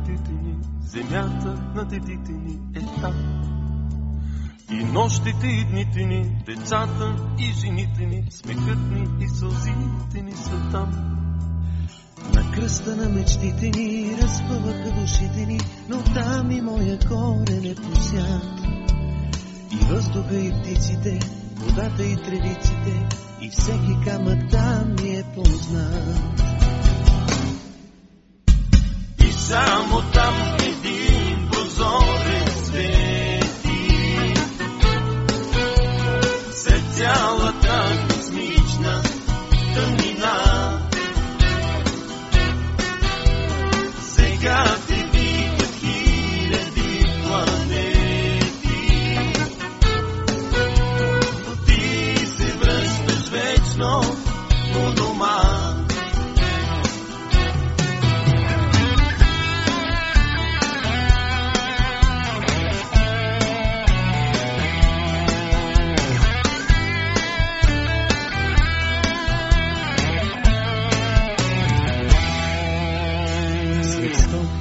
дедите ни, земята на дедите ни е там. И нощите и дните ни, децата и жените ни, смехът ни и сълзите ни са там. На кръста на мечтите ни разпъваха душите ни, но там и моя корен е посят. И въздуха и птиците, водата и тревиците, и всеки камък там ми е познат. И само там един прозорен свети, след цялата космична тъмнина. Сега те викат хиляди планети, но ти се връщаш вечно у дома.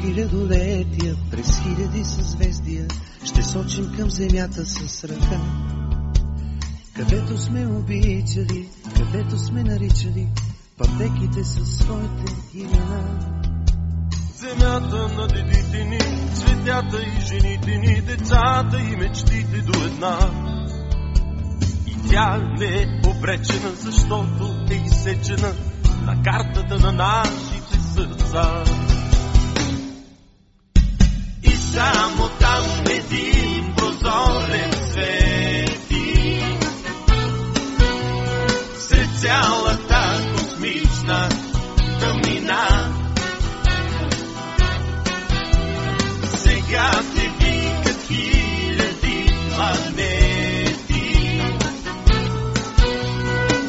Хилядолетия, през хиляди съзвездия, ще сочим към земята с ръка. Където сме обичали, където сме наричали пътеките със своите имена. Земята на дедите ни, цветята и жените ни, децата и мечтите до една. И тя не е обречена, защото е изсечена на картата на нашите сърца. Само там един прозорен свети, след цялата космична тъмнина. Сега те викат хиляди планети,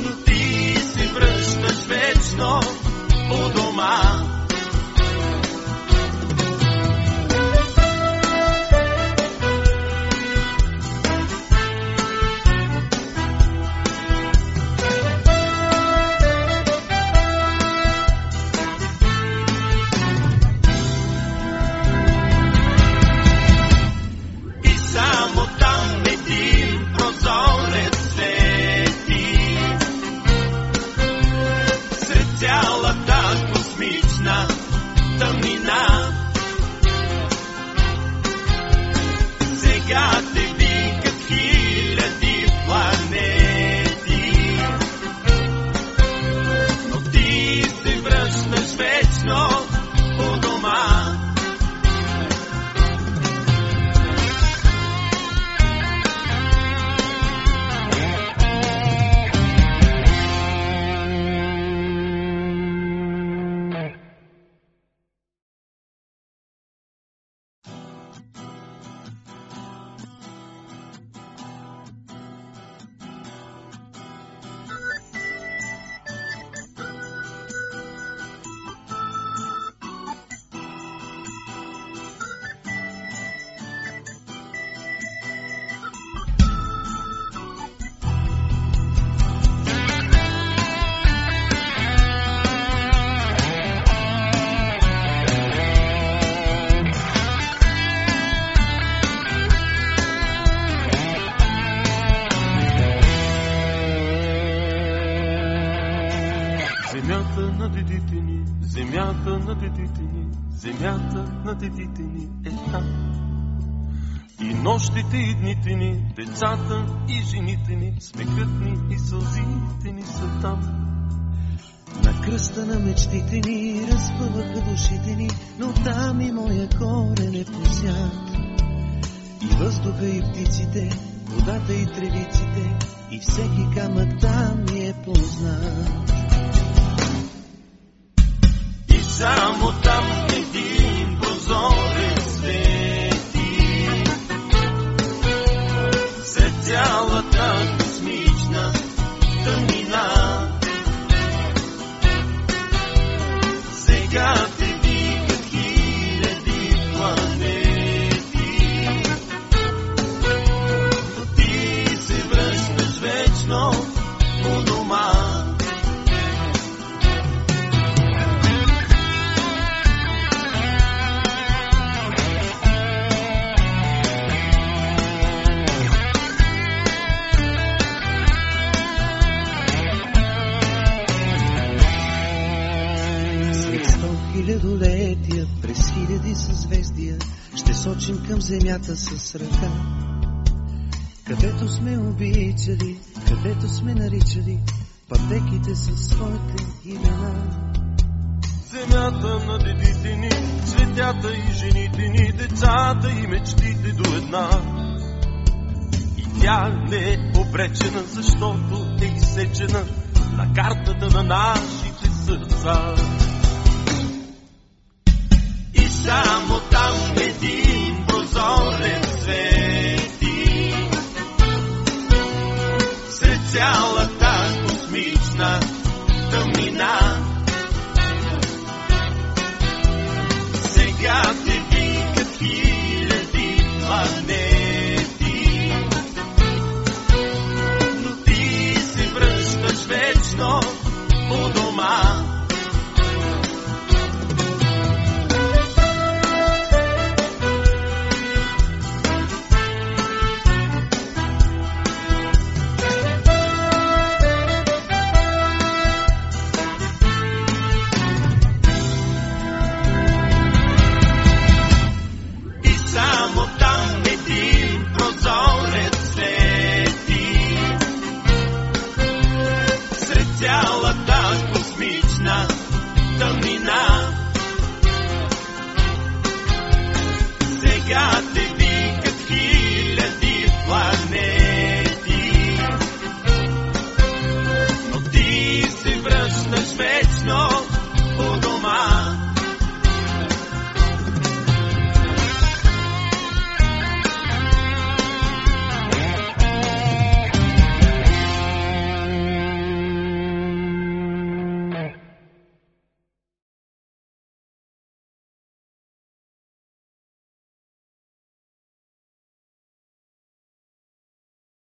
но ти се връщаш вечно у дома. Земята на дедите ни, земята на дедите ни е там. И нощите и дните ни, децата и жените ни, смехът ни и сълзите ни са там. На кръста на мечтите ни разпъваха душите ни, но там и моя корен е посят. И въздуха и птиците, водата и тревиците, и всеки камък там ми е познат. Само там един прозорен свети, след цялата космична тъмнина. Сега те викат хиляди планети, но ти се връщаш вечно у дома. към земята с ръка. Където сме обичали, където сме наричали пътеките със своите имена. Земята на дедите ни, цветята и жените ни, децата и мечтите до една. И тя не е обречена, защото е изсечена на картата на нашите сърца. И само там един прозорец